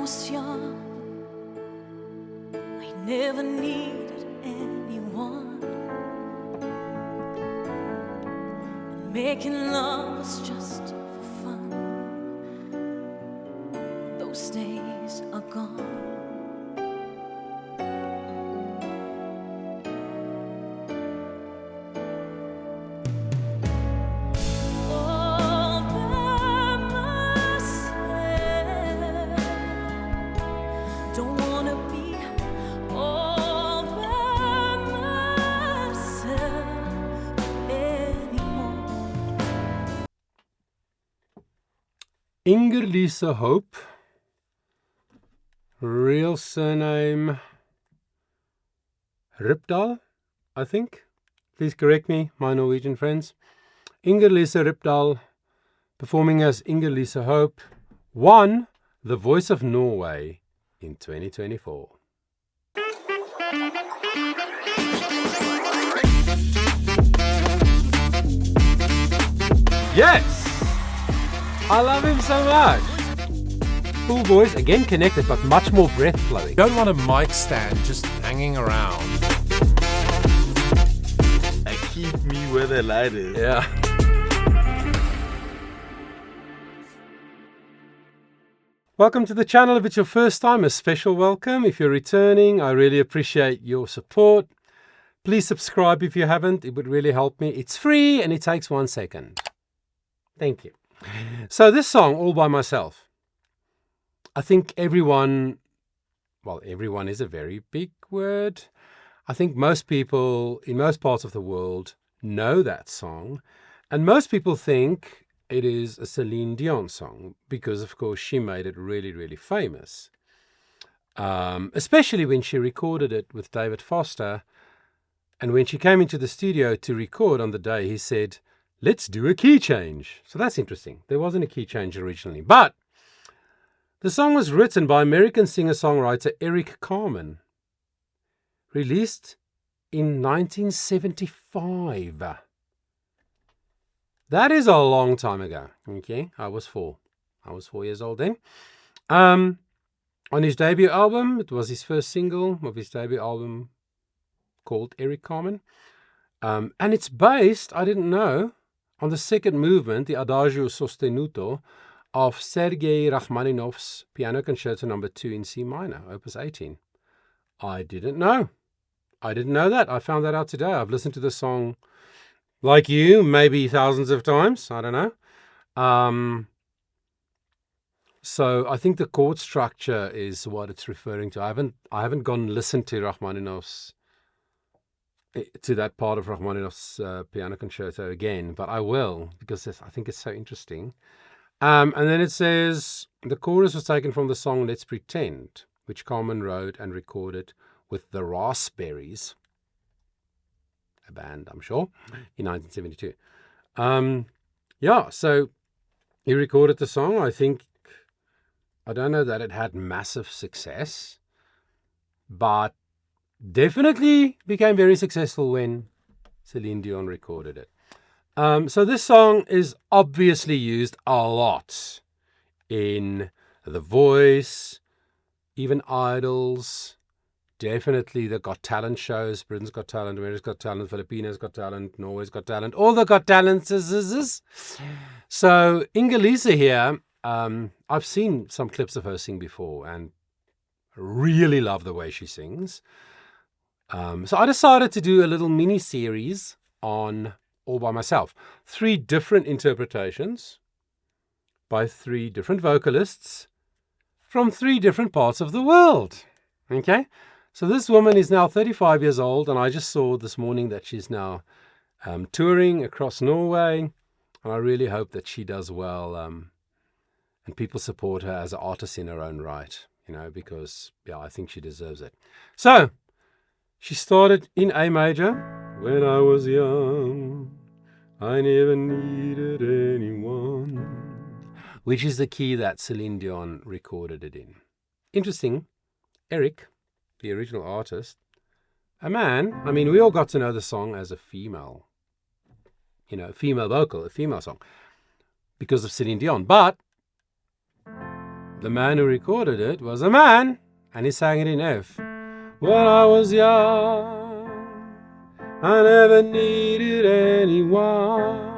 was young, I never needed anyone, and making love was just for fun. Those days are gone. INGER LISE HOPE, real surname Ripdahl, I think. Please correct me, my Norwegian friends. INGER LISE Ripdahl, performing as INGER LISE HOPE, won the Voice of Norway in 2024. Yes! I love him so much. Full voice, again connected, but much more breath flowing. You don't want a mic stand just hanging around. They keep me where the light is. Yeah. Welcome to the channel. If it's your first time, a special welcome. If you're returning, I really appreciate your support. Please subscribe if you haven't. It would really help me. It's free and it takes 1 second. Thank you. So this song, All By Myself, I think everyone, well, everyone is a very big word. I think most people in most parts of the world know that song. And most people think it is a Celine Dion song because, of course, she made it really, really famous. Especially when she recorded it with David Foster. And when she came into the studio to record on the day, he said, let's do a key change. So that's interesting. There wasn't a key change originally. But the song was written by American singer-songwriter Eric Carmen. Released in 1975. That is a long time ago. Okay, I was 4. I was 4 years old then. On his debut album, it was his first single of his debut album called Eric Carmen. And it's based, I didn't know, on the second movement, the Adagio Sostenuto, of Sergei Rachmaninoff's Piano Concerto No. 2 in C minor, Opus 18. I didn't know. I didn't know that. I found that out today. I've listened to the song, like you, maybe thousands of times. I don't know. So I think the chord structure is what it's referring to. I haven't gone and listened to Rachmaninoff's, to that part of Rachmaninoff's piano concerto again, but I will, because I think it's so interesting. And then it says, the chorus was taken from the song Let's Pretend, which Carmen wrote and recorded with the Raspberries, a band, I'm sure, in 1972. Yeah, so he recorded the song. I don't know that it had massive success, but definitely became very successful when Celine Dion recorded it. So this song is obviously used a lot in The Voice, even Idols, definitely the Got Talent shows, Britain's Got Talent, America's Got Talent, Filipinos Got Talent, Norway's Got Talent, all the Got Talents. So INGER LISE here, I've seen some clips of her sing before and really love the way she sings. So I decided to do a little mini series on All By Myself. 3 different interpretations by 3 different vocalists from 3 different parts of the world. Okay? So this woman is now 35 years old, and I just saw this morning that she's now touring across Norway, and I really hope that she does well and people support her as an artist in her own right, because, yeah, I think she deserves it. So, she started in A major. When I was young, I never needed anyone, which is the key that Celine Dion recorded it in. Interesting, Eric, the original artist, a man. I mean, we all got to know the song as a female, female vocal, a female song, because of Celine Dion. But the man who recorded it was a man, and he sang it in F. When I was young, I never needed anyone.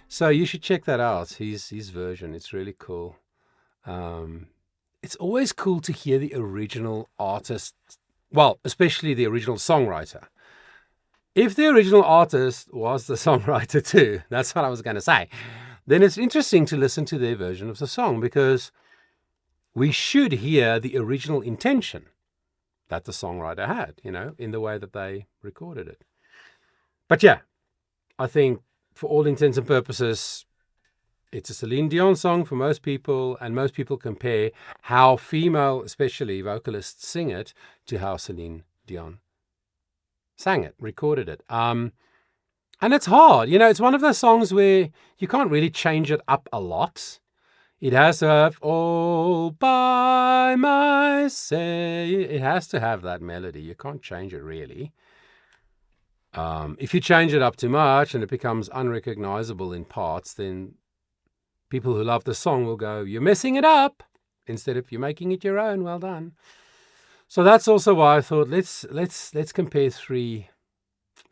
So you should check that out, his version. It's really cool. It's always cool to hear the original artist, well, especially the original songwriter. If the original artist was the songwriter too, that's what I was going to say, then it's interesting to listen to their version of the song, because we should hear the original intention that the songwriter had, in the way that they recorded it. But yeah, I think for all intents and purposes, it's a Celine Dion song for most people, and most people compare how female, especially vocalists, sing it to how Celine Dion sang it, recorded it. And it's hard. It's one of those songs where you can't really change it up a lot. It has to have all by myself. It has to have that melody. You can't change it really. If you change it up too much and it becomes unrecognizable in parts, then people who love the song will go, "You're messing it up," instead of "You're making it your own. Well done." So that's also why I thought let's compare three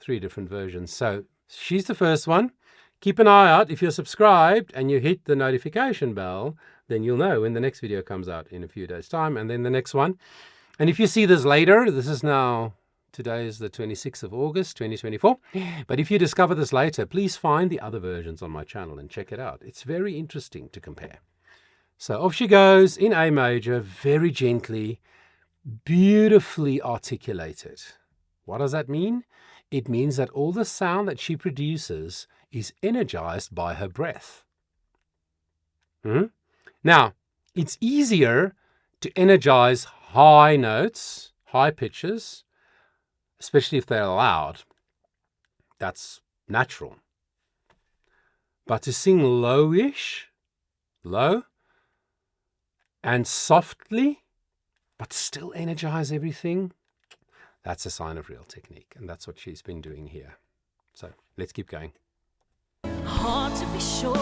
different versions. So she's the first one. Keep an eye out. If you're subscribed and you hit the notification bell, then you'll know when the next video comes out in a few days' time, and then the next one. And if you see this later, today is the 26th of August, 2024. But if you discover this later, please find the other versions on my channel and check it out. It's very interesting to compare. So off she goes in A major, very gently, beautifully articulated. What does that mean? It means that all the sound that she produces is energized by her breath. Now, it's easier to energize high notes, high pitches, especially if they're loud. That's natural. But to sing lowish, low, and softly, but still energize everything, that's a sign of real technique. And that's what she's been doing here. So let's keep going. Hard to be sure.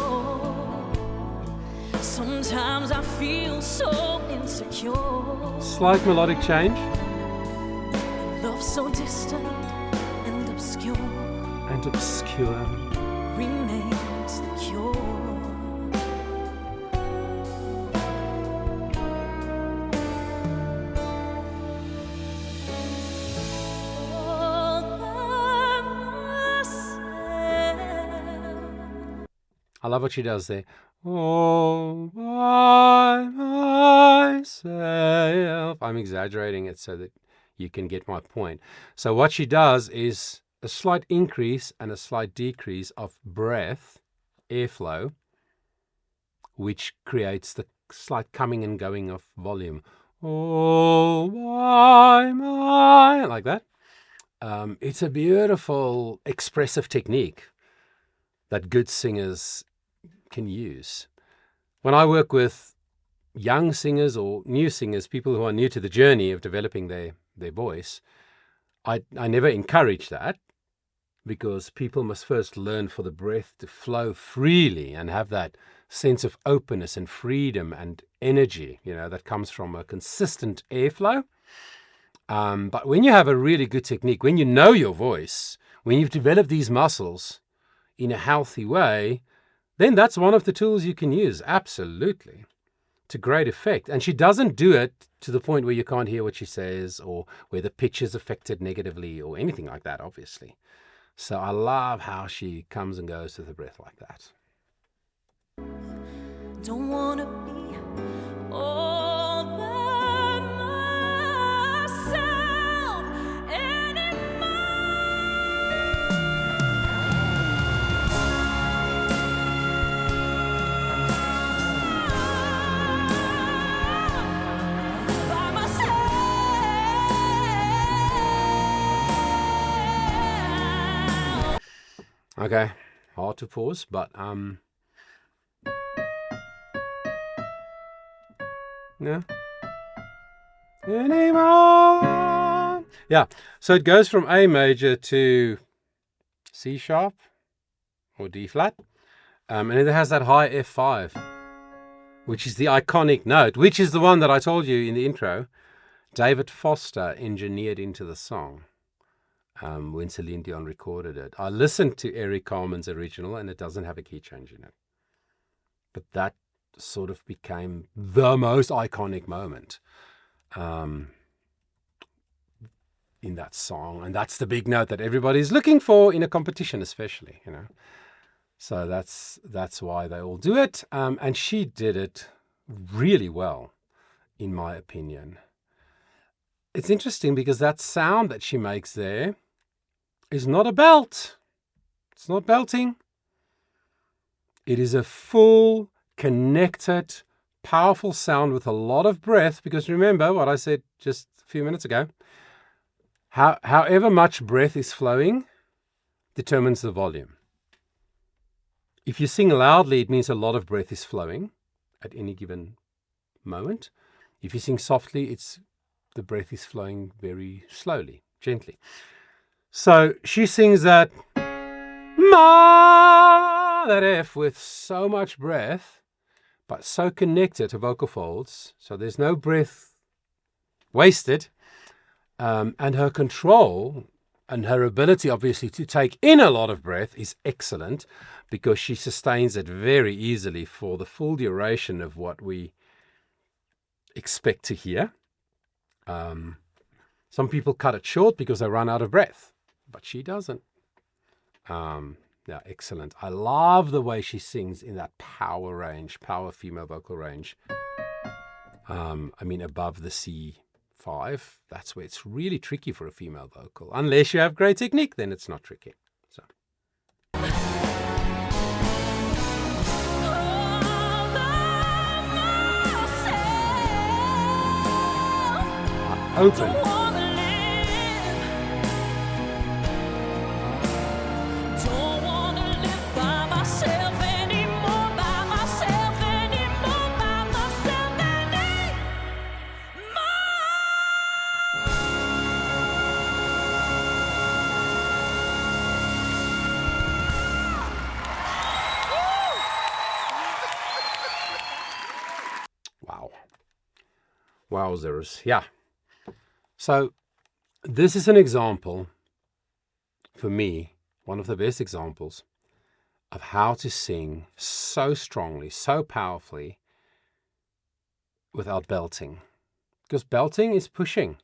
Sometimes I feel so insecure. Slight melodic change. Love so distant and obscure. And obscure. Remains the cure. I love what she does there. All by myself. I'm exaggerating it so that you can get my point. So what she does is a slight increase and a slight decrease of breath, airflow, which creates the slight coming and going of volume. All by my, like that. It's a beautiful expressive technique that good singers can use. When I work with young singers or new singers, people who are new to the journey of developing their voice, I never encourage that, because people must first learn for the breath to flow freely and have that sense of openness and freedom and energy, that comes from a consistent airflow. But when you have a really good technique, when you know your voice, when you've developed these muscles in a healthy way, then that's one of the tools you can use, absolutely, to great effect. And she doesn't do it to the point where you can't hear what she says or where the pitch is affected negatively or anything like that, obviously. So I love how she comes and goes with the breath like that. Don't wanna be all by myself anymore. By myself. Okay, hard to pause, but no. Anymore. Yeah, so it goes from A major to C sharp or D flat, and it has that high F5. which is the iconic note, which is the one that I told you in the intro, David Foster engineered into the song when Celine Dion recorded it. I listened to Eric Carmen's original, and it doesn't have a key change in it. But that sort of became the most iconic moment in that song. And that's the big note that everybody's looking for in a competition, especially, you know. So that's why they all do it. And she did it really well, in my opinion. It's interesting because that sound that she makes there is not a belt. It's not belting. It is a full, connected, powerful sound with a lot of breath. Because remember what I said just a few minutes ago. However much breath is flowing determines the volume. If you sing loudly, it means a lot of breath is flowing at any given moment. If you sing softly, the breath is flowing very slowly, gently. So she sings that ma, that F with so much breath, but so connected to vocal folds, so there's no breath wasted. And her control and her ability, obviously, to take in a lot of breath is excellent because she sustains it very easily for the full duration of what we expect to hear. Some people cut it short because they run out of breath, but she doesn't. Yeah, excellent. I love the way she sings in that power range, power female vocal range. Above the C5, that's where it's really tricky for a female vocal. Unless you have great technique, then it's not tricky. So. Open. Wow. Wowzers. Yeah. So this is an example, for me, one of the best examples of how to sing so strongly, so powerfully without belting. Because belting is pushing.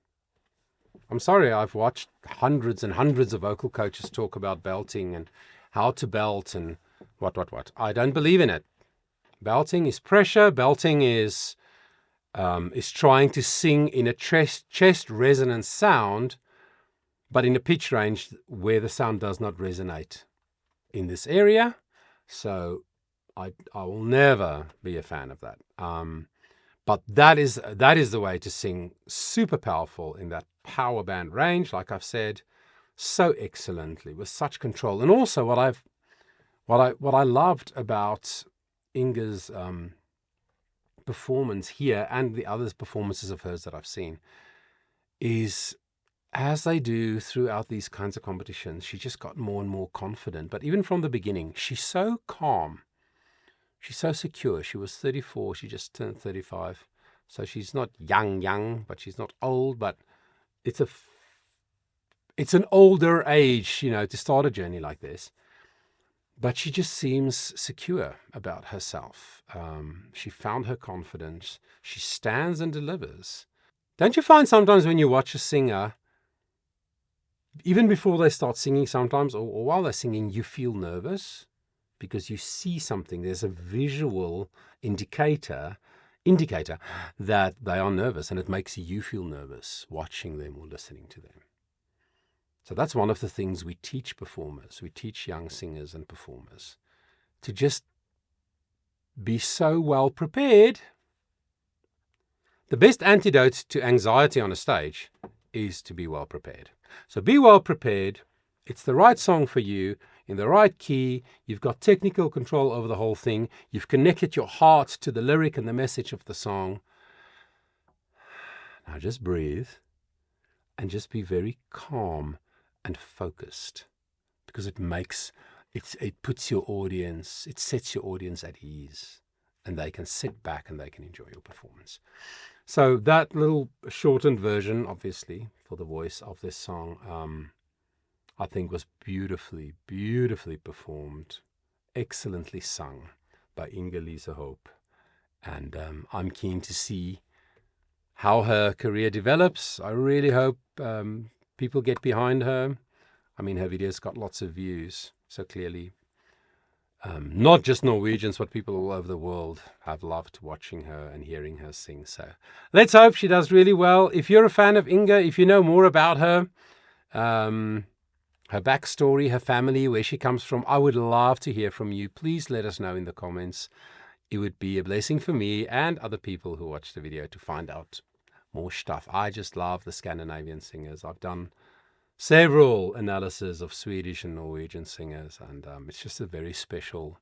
I'm sorry, I've watched hundreds and hundreds of vocal coaches talk about belting and how to belt and what. I don't believe in it. Belting is pressure. Belting is trying to sing in a chest resonance sound, but in a pitch range where the sound does not resonate in this area. So I will never be a fan of that. But that is the way to sing super powerful in that power band range, like I've said, so excellently with such control. And also what I loved about Inge's performance here and the other performances of hers that I've seen is, as they do throughout these kinds of competitions, she just got more and more confident. But even from the beginning, she's so calm. She's so secure. She was 34. She just turned 35. So she's not young, but she's not old. But it's an older age, to start a journey like this. But she just seems secure about herself. She found her confidence. She stands and delivers. Don't you find sometimes when you watch a singer, even before they start singing sometimes, or while they're singing, you feel nervous? Because you see something. There's a visual indicator that they are nervous, and it makes you feel nervous watching them or listening to them. So that's one of the things we teach performers. We teach young singers and performers to just be so well prepared. The best antidote to anxiety on a stage is to be well prepared. So be well prepared. It's the right song for you, in the right key. You've got technical control over the whole thing. You've connected your heart to the lyric and the message of the song. Now just breathe and just be very calm and focused, because it puts your audience, it sets your audience at ease. and they can sit back and they can enjoy your performance. So that little shortened version, obviously, for the voice of this song, I think was beautifully, beautifully performed, excellently sung by INGER LISE HOPE. And I'm keen to see how her career develops. I really hope people get behind her. I mean, her videos got lots of views, so clearly not just Norwegians, but people all over the world have loved watching her and hearing her sing. So let's hope she does really well. If you're a fan of Inger, if you know more about her, her backstory, her family, where she comes from, I would love to hear from you. Please let us know in the comments. It would be a blessing for me and other people who watch the video to find out more stuff. I just love the Scandinavian singers. I've done several analyses of Swedish and Norwegian singers, and it's just a very special,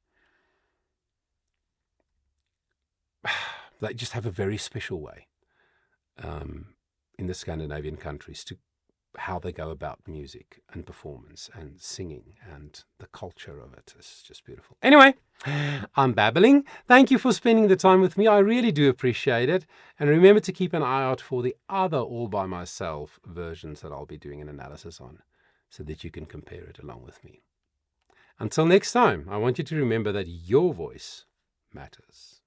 they just have a very special way in the Scandinavian countries to how they go about music and performance and singing, and the culture of it is just beautiful. Anyway, I'm babbling. Thank you for spending the time with me. I really do appreciate it. And remember to keep an eye out for the other all by myself versions that I'll be doing an analysis on, so that you can compare it along with me. Until next time, I want you to remember that your voice matters.